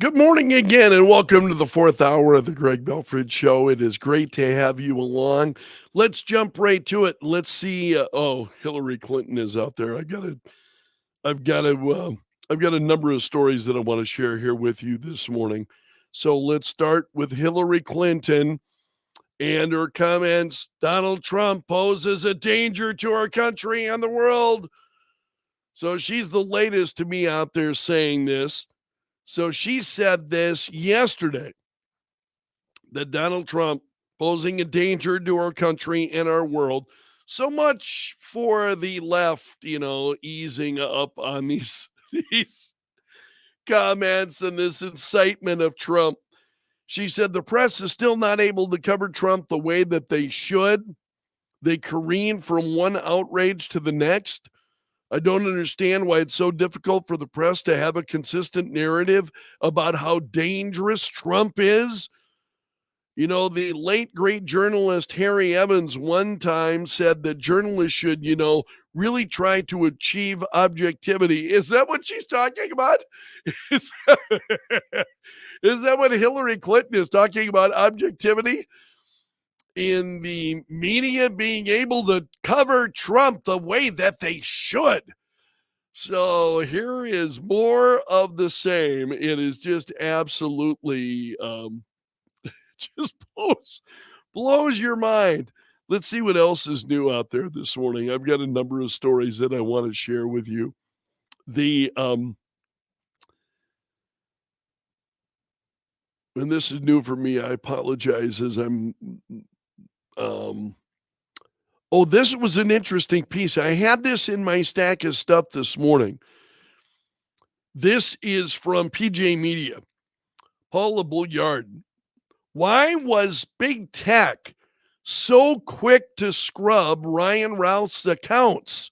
Good morning again, and welcome to the fourth hour of the Greg Belfrage Show. It is great to have you along. Let's jump right to it. Let's see. Hillary Clinton is out there. I've got to, I've got a number of stories that I want to share here with you this morning. So let's start with Hillary Clinton and her comments. Donald Trump poses a danger to our country and the world. So she's the latest to me out there saying this. So she said this yesterday, that Donald Trump posing a danger to our country and our world. So much for the left, easing up on these these comments and this incitement of Trump. She said the press is still not able to cover Trump the way that they should. They careen from one outrage to the next. I don't understand why it's so difficult for the press to have a consistent narrative about how dangerous Trump is. The late great journalist Harry Evans one time said that journalists should, really try to achieve objectivity. Is that what she's talking about? Is that, is that what Hillary Clinton is talking about? Objectivity in the media being able to cover Trump the way that they should. So here is more of the same. It is just absolutely just blows your mind. Let's see what else is new out there this morning. I've got a number of stories that I want to share with you. And this is new for me. I apologize as I'm this was an interesting piece. I had this in my stack of stuff this morning. This is from PJ Media. Paula Bouillard. Why was big tech so quick to scrub Ryan Routh's accounts?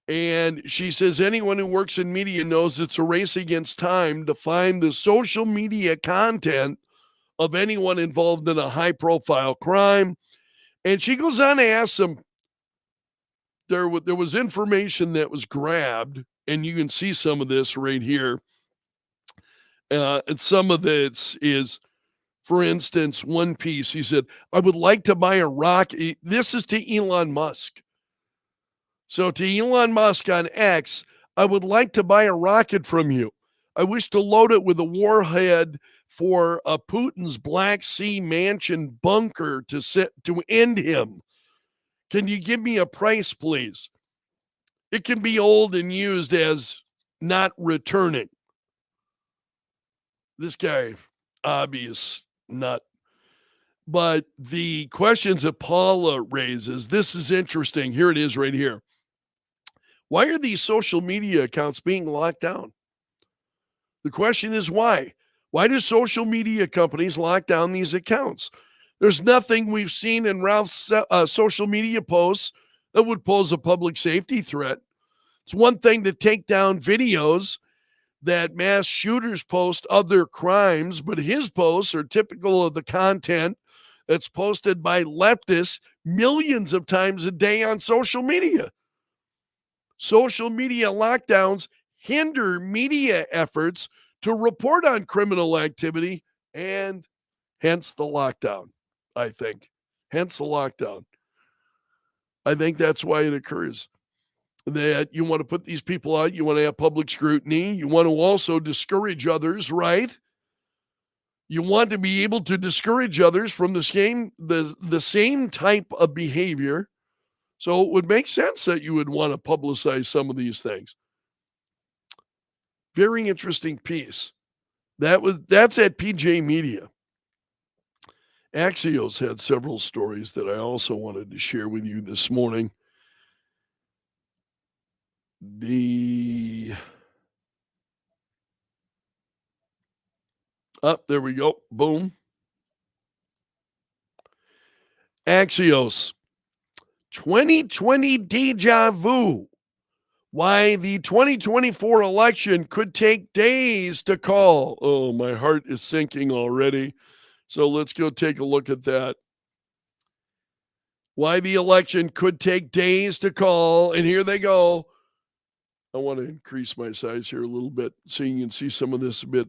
And she says anyone who works in media knows it's a race against time to find the social media content of anyone involved in a high-profile crime. And she goes on to ask them, there was information that was grabbed, and you can see some of this right here. And some of this is, for instance, one piece, he said, I would like to buy a rocket. This is to Elon Musk. So to Elon Musk on X, I would like to buy a rocket from you. I wish to load it with a warhead for Putin's Black Sea mansion bunker to end him. Can you give me a price, please? It can be old and used as not returning. This guy, obvious nut. But the questions that Paula raises, this is interesting. Here it is right here. Why are these social media accounts being locked down? The question is why? Why do social media companies lock down these accounts? There's nothing we've seen in Ralph's social media posts that would pose a public safety threat. It's one thing to take down videos that mass shooters post other crimes, but his posts are typical of the content that's posted by leftists millions of times a day on social media. Social media lockdowns hinder media efforts to report on criminal activity, and hence the lockdown, I think. Hence the lockdown. I think that's why it occurs. That you want to put these people out, you want to have public scrutiny, you want to also discourage others, right? You want to be able to discourage others from the same type of behavior. So it would make sense that you would want to publicize some of these things. Very interesting piece. That's at PJ Media. Axios had several stories that I also wanted to share with you this morning. There we go. Boom. Axios. 2020 deja vu. Why the 2024 election could take days to call. Oh, my heart is sinking already. So let's go take a look at that. Why the election could take days to call. And here they go. I want to increase my size here a little bit so you can see some of this a bit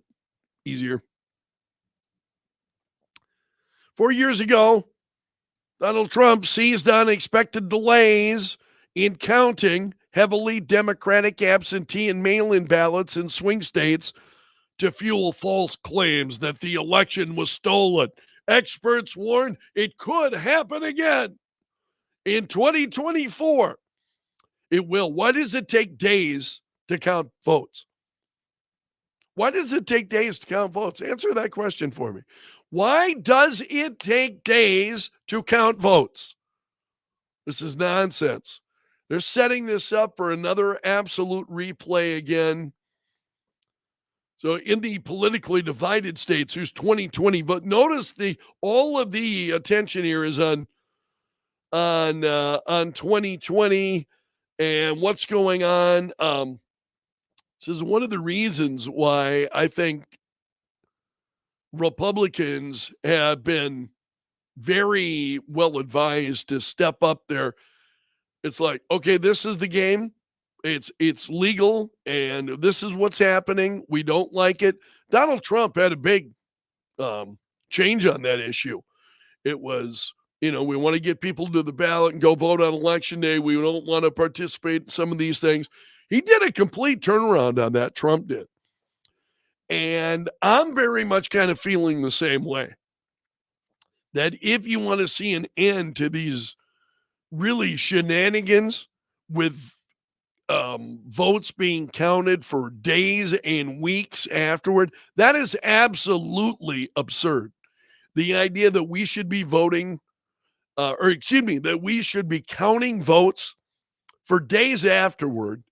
easier. 4 years ago, Donald Trump seized on expected delays in counting heavily Democratic absentee and mail in ballots in swing states to fuel false claims that the election was stolen. Experts warn it could happen again in 2024. It will. Why does it take days to count votes? Why does it take days to count votes? Answer that question for me. Why does it take days to count votes? This is nonsense. They're setting this up for another absolute replay again. So in the politically divided states, there's 2020 vote. Notice all of the attention here is on 2020 and what's going on. This is one of the reasons why I think Republicans have been very well advised to step up there. It's like, okay, this is the game. It's legal, and this is what's happening. We don't like it. Donald Trump had a big change on that issue. It was, we want to get people to the ballot and go vote on election day. We don't want to participate in some of these things. He did a complete turnaround on that. Trump did. And I'm very much kind of feeling the same way. That if you want to see an end to these really shenanigans with votes being counted for days and weeks afterward, that is absolutely absurd. The idea that we should be voting, that we should be counting votes for days afterward,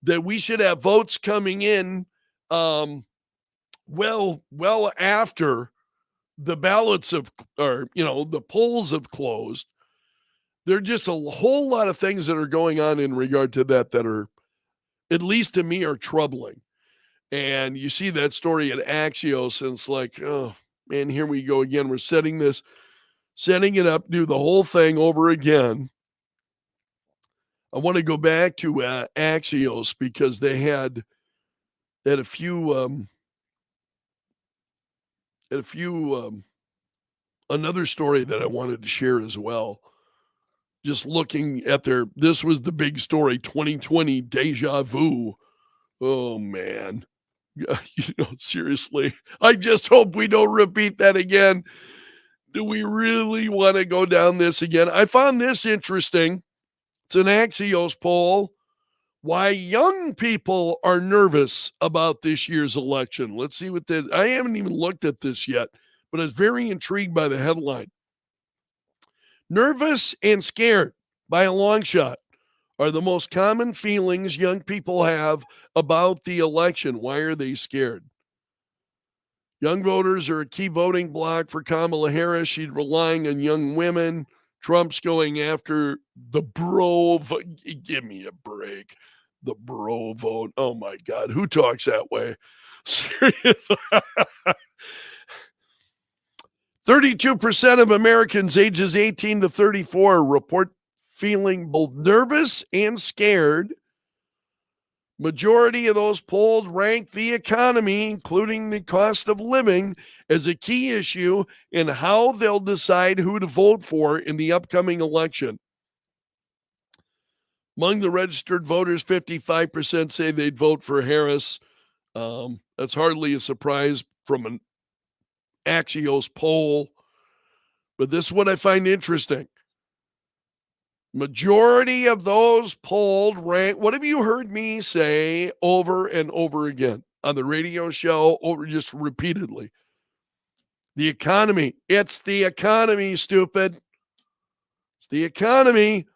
that we should have votes coming in well after the ballots the polls have closed. There are just a whole lot of things that are going on in regard to that are, at least to me, are troubling. And you see that story at Axios, and it's like, oh, man, here we go again. We're setting it up, do the whole thing over again. I want to go back to Axios because they had a few another story that I wanted to share as well. Just looking at this was the big story, 2020 deja vu. Oh, man. Seriously, I just hope we don't repeat that again. Do we really want to go down this again? I found this interesting. It's an Axios poll. Why young people are nervous about this year's election. Let's see what this. I haven't even looked at this yet, but I was very intrigued by the headline. Nervous and scared by a long shot are the most common feelings young people have about the election. Why are they scared? Young voters are a key voting bloc for Kamala Harris. She's relying on young women. Trump's going after the bro vote. Give me a break. The bro vote. Oh, my God. Who talks that way? Seriously. 32% of Americans ages 18 to 34 report feeling both nervous and scared. Majority of those polled rank the economy, including the cost of living, as a key issue in how they'll decide who to vote for in the upcoming election. Among the registered voters, 55% say they'd vote for Harris. That's hardly a surprise from an Axios poll. But this is what I find interesting. Majority of those polled rank. What have you heard me say over and over again on the radio show, over just repeatedly? The economy. It's the economy, stupid. It's the economy.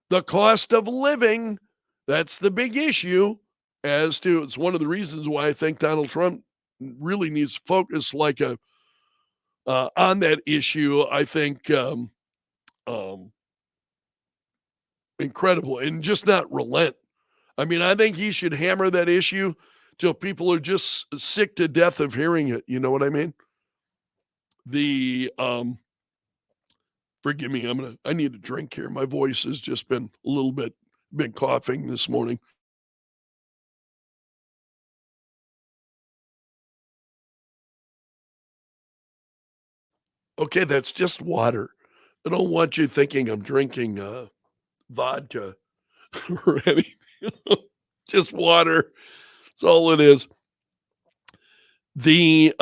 The cost of living. That's the big issue. It's one of the reasons why I think Donald Trump really needs to focus on that issue. I think incredible and just not relent. I mean, I think he should hammer that issue till people are just sick to death of hearing it. You know what I mean? Forgive me, I need a drink here. My voice has just been coughing this morning. Okay, that's just water. I don't want you thinking I'm drinking, vodka or anything. Just water. That's all it is. The,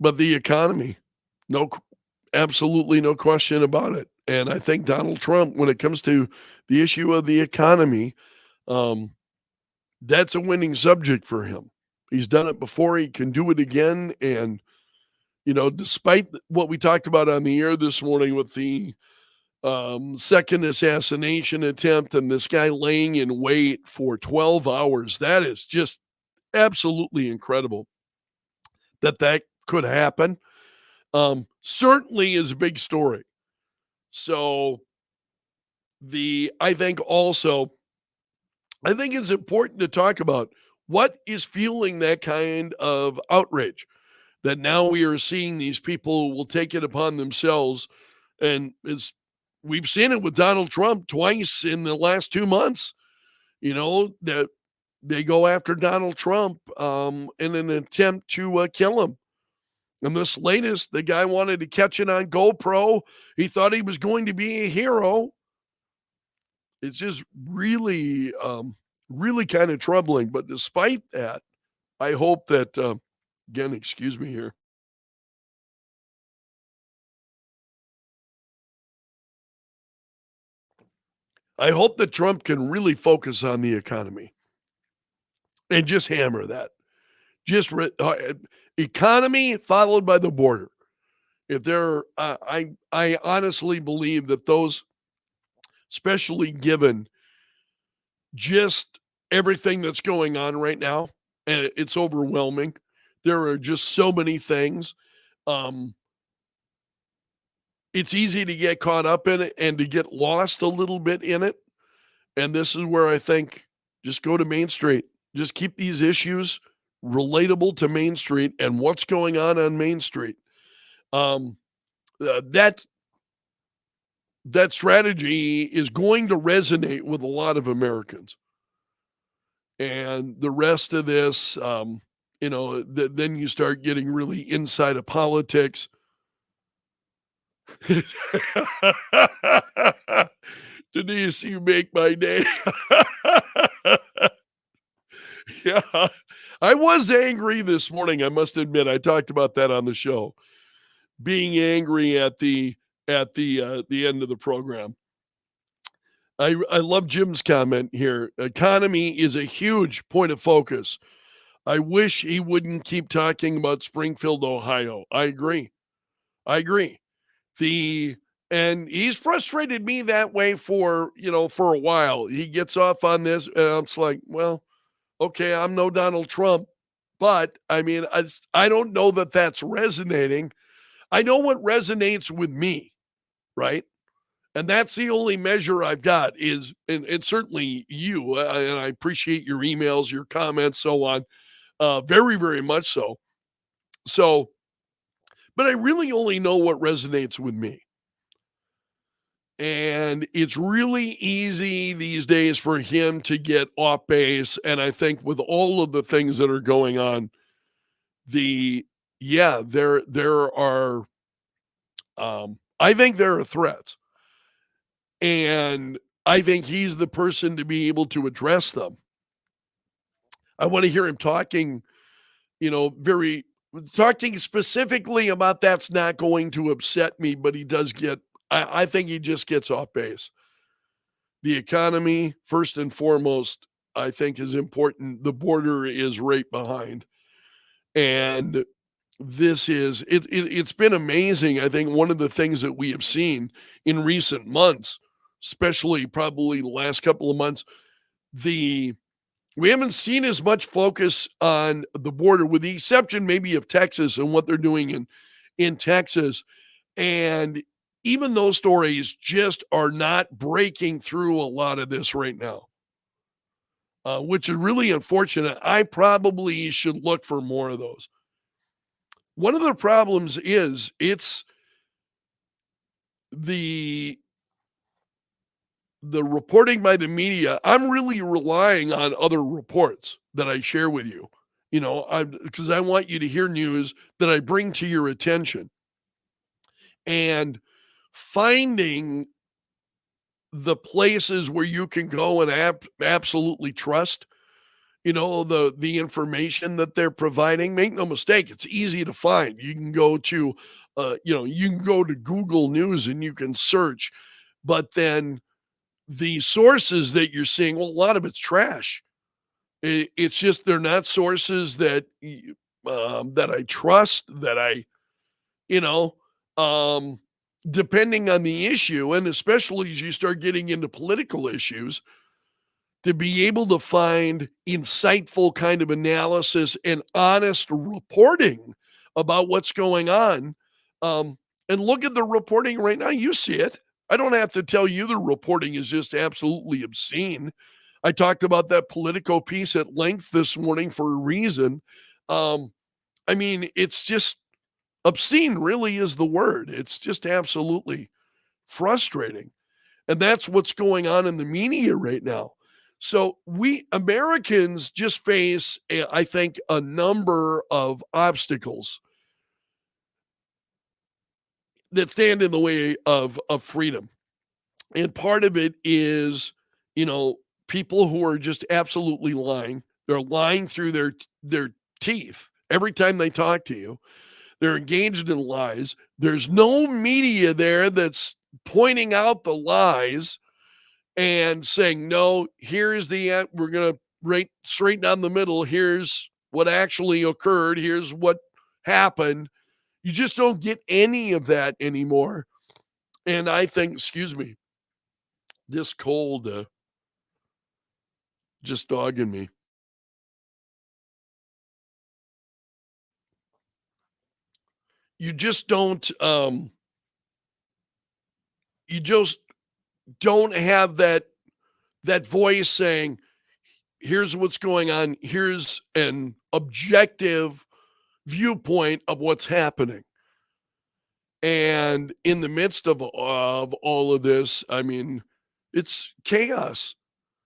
but the economy, no q absolutely no question about it, and I think Donald Trump, when it comes to the issue of the economy, um, that's a winning subject for him. He's done it before, he can do it again, and, despite what we talked about on the air this morning with the, second assassination attempt and this guy laying in wait for 12 hours, that is just absolutely incredible that could happen. Certainly is a big story. So I think also, I think it's important to talk about what is fueling that kind of outrage that now we are seeing these people who will take it upon themselves. And we've seen it with Donald Trump twice in the last 2 months, that they go after Donald Trump in an attempt to kill him. And this latest, the guy wanted to catch it on GoPro. He thought he was going to be a hero. It's just really, really kind of troubling. But despite that, I hope that, again, excuse me here. I hope that Trump can really focus on the economy and just hammer that. Just economy followed by the border. If there, I honestly believe that those, especially given just everything that's going on right now, and it's overwhelming. There are just so many things. Um, it's easy to get caught up in it and to get lost a little bit in it. And this is where I think just go to Main Street. Just keep these issues relatable to Main Street and what's going on Main Street. Um, that that strategy is going to resonate with a lot of Americans. And the rest of this, then you start getting really inside of politics. Denise, you make my day. Yeah. I was angry this morning, I must admit. I talked about that on the show. Being angry at the end of the program. I love Jim's comment here. Economy is a huge point of focus. I wish he wouldn't keep talking about Springfield, Ohio. I agree. I agree. And he's frustrated me that way for a while. He gets off on this, and I'm just like, well, okay, I'm no Donald Trump, but I mean, I don't know that that's resonating. I know what resonates with me, right? And that's the only measure I've got and certainly you, and I appreciate your emails, your comments, so on, very, very much so. So, but I really only know what resonates with me. And it's really easy these days for him to get off base. And I think with all of the things that are going on, there are, I think there are threats. And I think he's the person to be able to address them. I want to hear him talking, very talking specifically about that's not going to upset me, but he does I think he just gets off base. The economy, first and foremost, I think is important. The border is right behind. And it's been amazing. I think one of the things that we have seen in recent months, especially probably the last couple of months, we haven't seen as much focus on the border, with the exception maybe of Texas and what they're doing in Texas. And even those stories just are not breaking through a lot of this right now, which is really unfortunate. I probably should look for more of those. One of the problems is it's the reporting by the media. I'm really relying on other reports that I share with you, because I want you to hear news that I bring to your attention. and finding the places where you can go and absolutely trust, the information that they're providing. Make no mistake, it's easy to find. You can go to, you can go to Google News and you can search, but then the sources that you're seeing, well, a lot of it's trash. It's just they're not sources that I trust, that you know, um, depending on the issue, and especially as you start getting into political issues, to be able to find insightful kind of analysis and honest reporting about what's going on. Um, and look at the reporting right now. You see it. I don't have to tell you the reporting is just absolutely obscene. I talked about that Politico piece at length this morning for a reason. Um, I mean, it's just obscene, really is the word. It's just absolutely frustrating. And that's what's going on in the media right now. So we Americans just face, I think, a number of obstacles that stand in the way of freedom. And part of it is, you know, people who are just absolutely lying. They're lying through their teeth every time they talk to you. They're engaged in lies. There's no media there that's pointing out the lies and saying, no, here's we're going to rate straight down the middle. Here's what actually occurred. Here's what happened. You just don't get any of that anymore. And I think, excuse me, this cold just dogging me. You just don't, you just don't have that voice saying, here's what's going on. Here's an objective viewpoint of what's happening. And in the midst of all of this, I mean, it's chaos.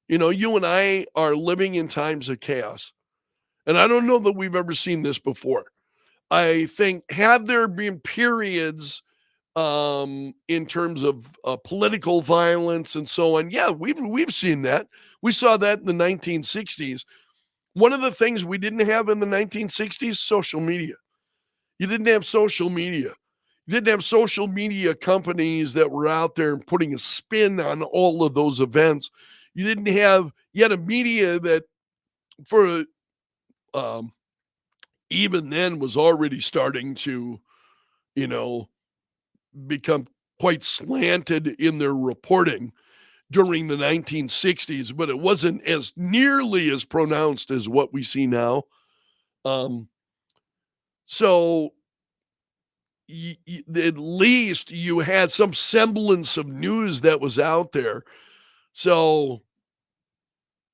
You and I are living in times of chaos. And I don't know that we've ever seen this before. I think, have there been periods in terms of political violence and so on? Yeah, we've seen that. We saw that in the 1960s. One of the things we didn't have in the 1960s, social media. You didn't have social media. You didn't have social media companies that were out there and putting a spin on all of those events. You had a media that for um, even then was already starting to, you know, become quite slanted in their reporting during the 1960s, but it wasn't as nearly as pronounced as what we see now. Um, so at least you had some semblance of news that was out there. So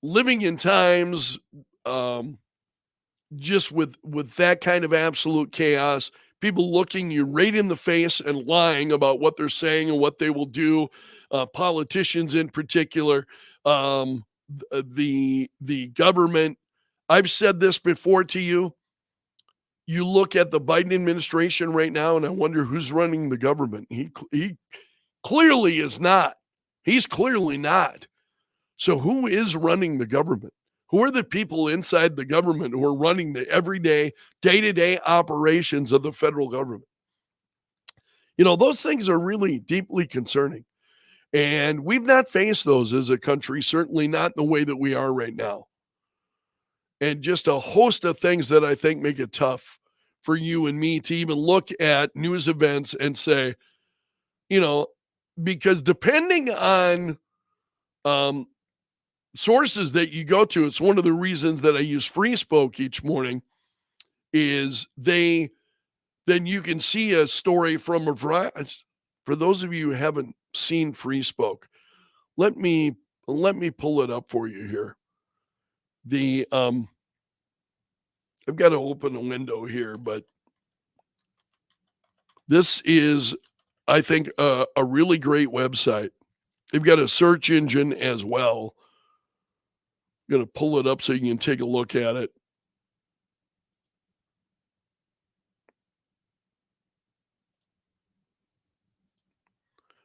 living in times, um, just with that kind of absolute chaos, people looking you right in the face and lying about what they're saying and what they will do, politicians in particular, the government. I've said this before to you. You look at the Biden administration right now, and I wonder who's running the government. He clearly is not. He's clearly not. So who is running the government? Who are the people inside the government who are running the everyday, day-to-day operations of the federal government? Those things are really deeply concerning. And we've not faced those as a country, certainly not in the way that we are right now. And just a host of things that I think make it tough for you and me to even look at news events and say, you know, because depending on um, sources that you go to, it's one of the reasons that I use Free Spoke each morning, is then you can see a story from a variety. For those of you who haven't seen Free Spoke, let me pull it up for you here. I've got to open a window here, but this is, I think, a really great website. They've got a search engine as well. I'm going to pull it up so you can take a look at it.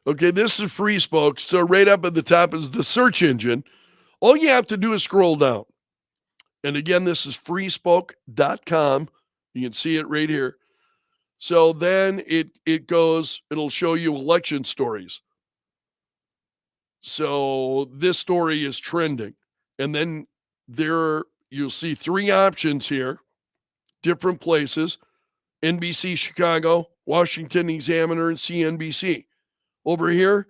Okay, this is Free Spoke. So right up at the top is the search engine. All you have to do is scroll down. And again, this is freespoke.com. You can see it right here. So then it'll show you election stories. So this story is trending. And then you'll see three options here, different places: NBC Chicago, Washington Examiner, and CNBC. Over here,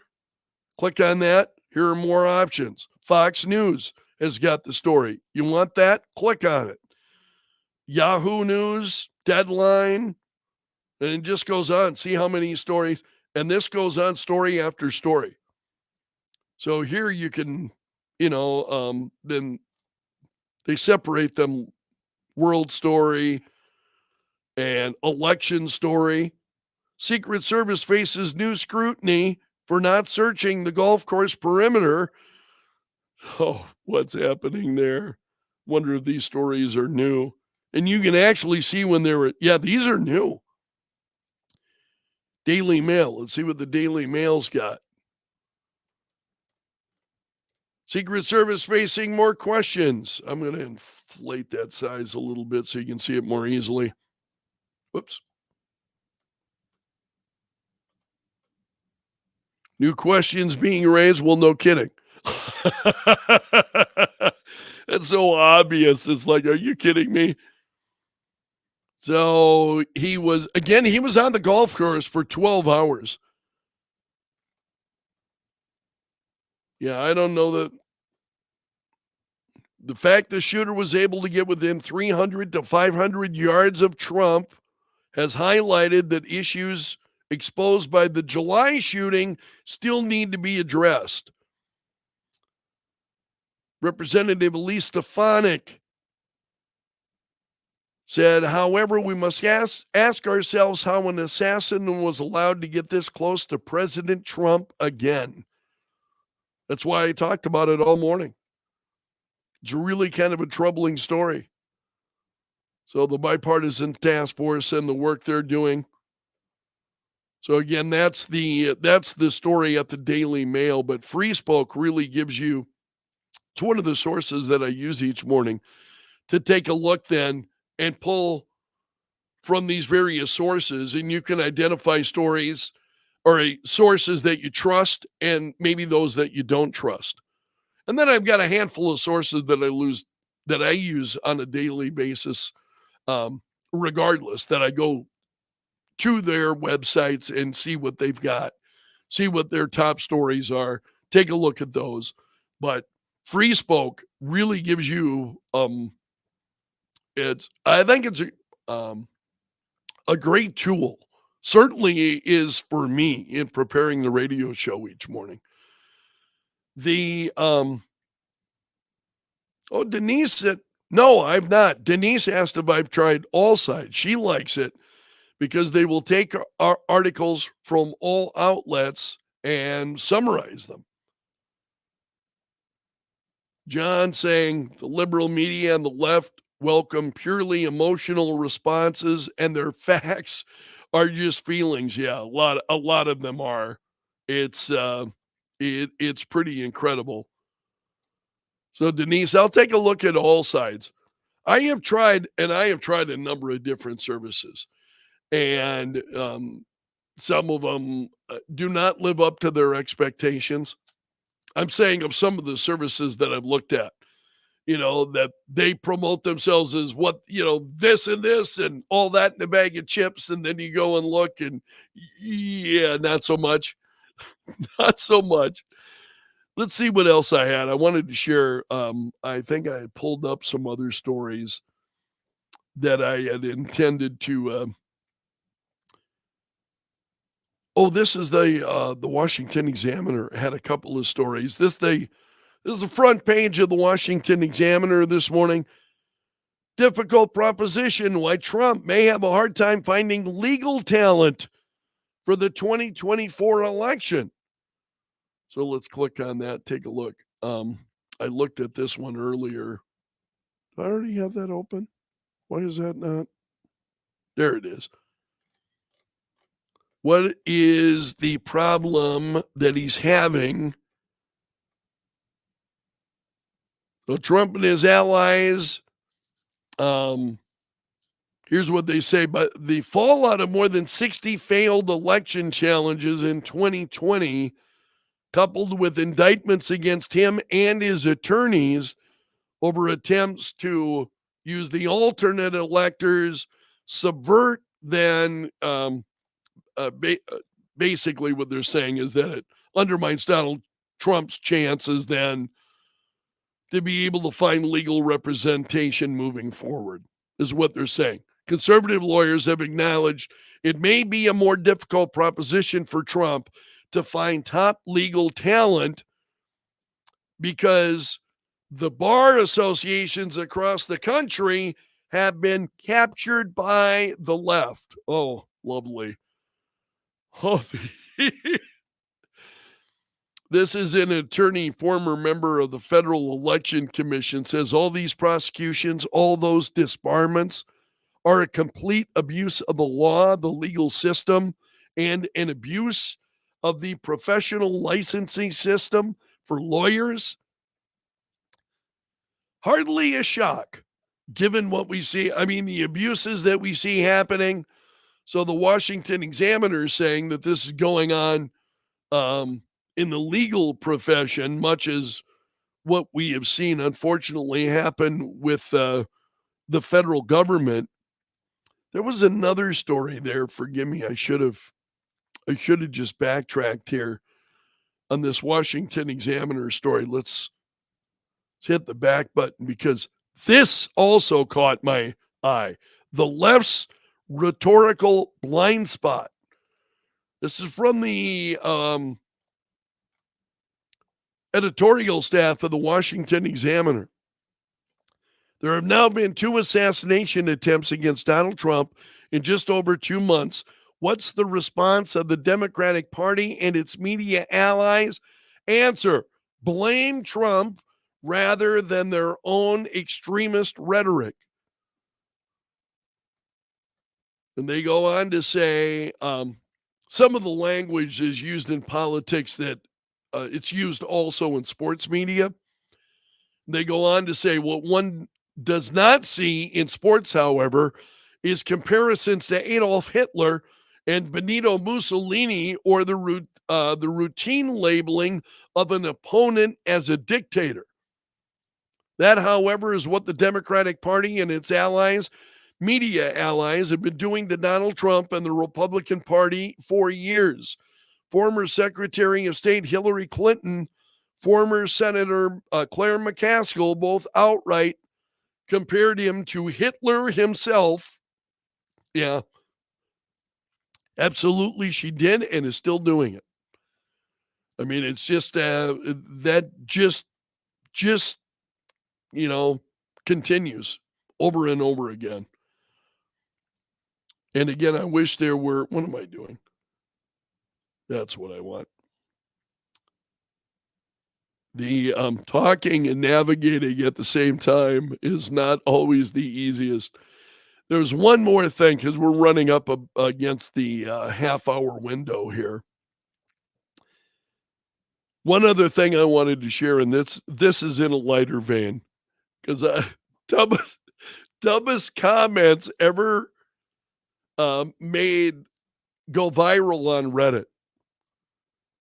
click on that. Here are more options. Fox News has got the story. You want that? Click on it. Yahoo News, Deadline, and it just goes on. See how many stories. And this goes on story after story. So here you can, then they separate them: world story and election story. Secret Service faces new scrutiny for not searching the golf course perimeter. Oh, what's happening there? Wonder if these stories are new. And you can actually see when they were, these are new. Daily Mail. Let's see what the Daily Mail's got. Secret Service facing more questions. I'm going to inflate that size a little bit so you can see it more easily. Whoops. New questions being raised? Well, no kidding. That's so obvious. It's like, are you kidding me? So he was on the golf course for 12 hours. Yeah, I don't know that. The fact the shooter was able to get within 300 to 500 yards of Trump has highlighted that issues exposed by the July shooting still need to be addressed. Representative Elise Stefanik said, however, we must ask ourselves how an assassin was allowed to get this close to President Trump again. That's why I talked about it all morning. It's really kind of a troubling story. So the bipartisan task force and the work they're doing. So again, that's the story at the Daily Mail, but Free Spoke really gives you, it's one of the sources that I use each morning to take a look then and pull from these various sources, and you can identify stories or sources that you trust and maybe those that you don't trust. And then I've got a handful of sources that I use on a daily basis, regardless, that I go to their websites and see what they've got, see what their top stories are, take a look at those. But Free Spoke really gives you, I think it's a great tool. Certainly is for me in preparing the radio show each morning. Denise said, no, I've not. Denise asked if I've tried all sides. She likes it because they will take our articles from all outlets and summarize them. John saying the liberal media and the left welcome purely emotional responses, and their facts are just feelings. Yeah, a lot of them are. It's it's pretty incredible. So Denise, I'll take a look at all sides. I have tried a number of different services, and some of them do not live up to their expectations. I'm saying of some of the services that I've looked at, that they promote themselves as what, this and this and all that in a bag of chips. And then you go and look and not so much, not so much. Let's see what else I had. I wanted to share. I think I had pulled up some other stories that I had intended to, this is the Washington Examiner had a couple of stories. This is the front page of the Washington Examiner this morning. Difficult proposition why Trump may have a hard time finding legal talent for the 2024 election. So let's click on that, take a look. I looked at this one earlier. Do I already have that open? Why is that not? There it is. What is the problem that he's having? So Trump and his allies, here's what they say, but the fallout of more than 60 failed election challenges in 2020, coupled with indictments against him and his attorneys over attempts to use the alternate electors, subvert, then basically what they're saying is that it undermines Donald Trump's chances then to be able to find legal representation moving forward, is what they're saying. Conservative lawyers have acknowledged it may be a more difficult proposition for Trump to find top legal talent because the bar associations across the country have been captured by the left. Oh, lovely. Oh, this is an attorney, former member of the Federal Election Commission, says all these prosecutions, all those disbarments are a complete abuse of the law, the legal system, and an abuse of the professional licensing system for lawyers. Hardly a shock, given what we see. I mean, the abuses that we see happening. So the Washington Examiner is saying that this is going on in the legal profession, much as what we have seen, unfortunately, happen with the federal government. There was another story there. Forgive me. I should have just backtracked here on this Washington Examiner story. Let's hit the back button because this also caught my eye. The left's rhetorical blind spot. This is from the editorial staff of the Washington Examiner. There have now been 2 assassination attempts against Donald Trump in just over 2 months. What's the response of the Democratic Party and its media allies? Answer: blame Trump rather than their own extremist rhetoric. And they go on to say some of the language is used in politics that it's used also in sports media. They go on to say what one does not see in sports, however, is comparisons to Adolf Hitler and Benito Mussolini or the routine labeling of an opponent as a dictator. That, however, is what the Democratic Party and its allies, media allies, have been doing to Donald Trump and the Republican Party for years. Former Secretary of State Hillary Clinton, former Senator Claire McCaskill, both outright compared him to Hitler himself. Yeah, absolutely, she did and is still doing it. I mean, it's just that just continues over and over again. And again, I wish there were. What am I doing? That's what I want. The talking and navigating at the same time is not always the easiest. There's one more thing because we're running up against the half-hour window here. One other thing I wanted to share, and this is in a lighter vein, because dumbest comments ever made go viral on Reddit.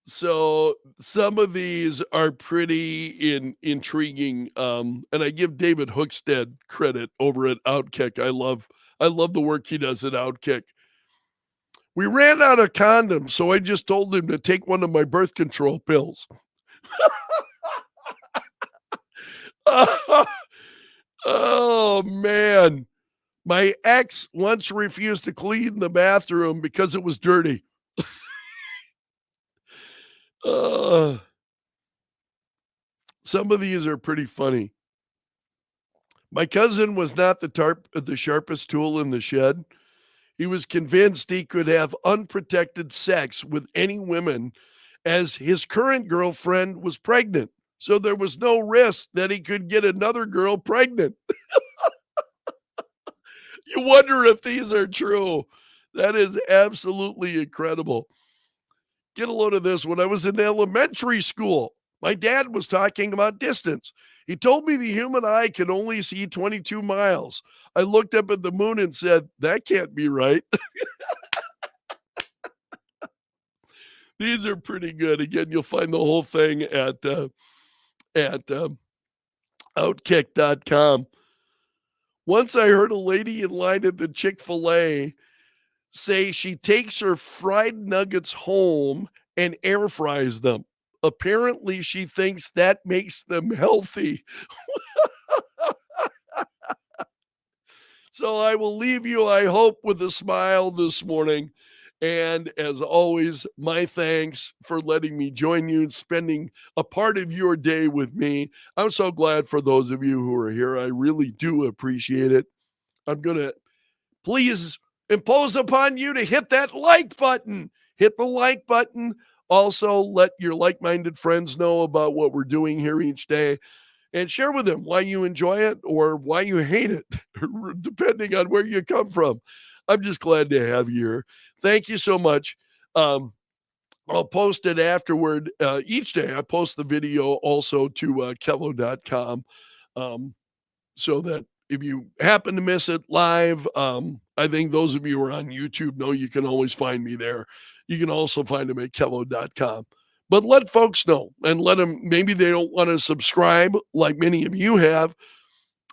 So some of these are pretty intriguing, and I give David Hookstead credit over at Outkick. I love the work he does at Outkick. We ran out of condoms, so I just told him to take one of my birth control pills. Oh, man. My ex once refused to clean the bathroom because it was dirty. Some of these are pretty funny. My cousin was not the sharpest tool in the shed. He was convinced he could have unprotected sex with any women as his current girlfriend was pregnant. So there was no risk that he could get another girl pregnant. You wonder if these are true. That is absolutely incredible. Get a load of this. When I was in elementary school, my dad was talking about distance. He told me the human eye can only see 22 miles. I looked up at the moon and said, that can't be right. These are pretty good. Again, you'll find the whole thing at outkick.com. Once I heard a lady in line at the Chick-fil-A say she takes her fried nuggets home and air fries them. Apparently, she thinks that makes them healthy. So I will leave you, I hope, with a smile this morning. And as always, my thanks for letting me join you and spending a part of your day with me. I'm so glad for those of you who are here. I really do appreciate it. I'm going to please impose upon you to hit that like button. Hit the like button. Also, let your like minded friends know about what we're doing here each day and share with them why you enjoy it or why you hate it, depending on where you come from. I'm just glad to have you here. Thank you so much. Um, I'll post it afterward. Each day, I post the video also to kello.com. So that if you happen to miss it live, I think those of you who are on YouTube know you can always find me there. You can also find them at kello.com. But let folks know and let them, maybe they don't want to subscribe like many of you have.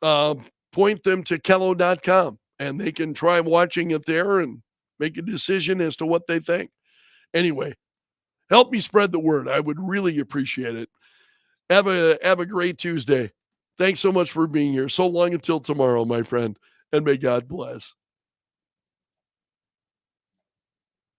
Uh, Point them to kello.com and they can try watching it there and make a decision as to what they think. Anyway, help me spread the word. I would really appreciate it. Have a great Tuesday. Thanks so much for being here. So long until tomorrow, my friend, and may God bless.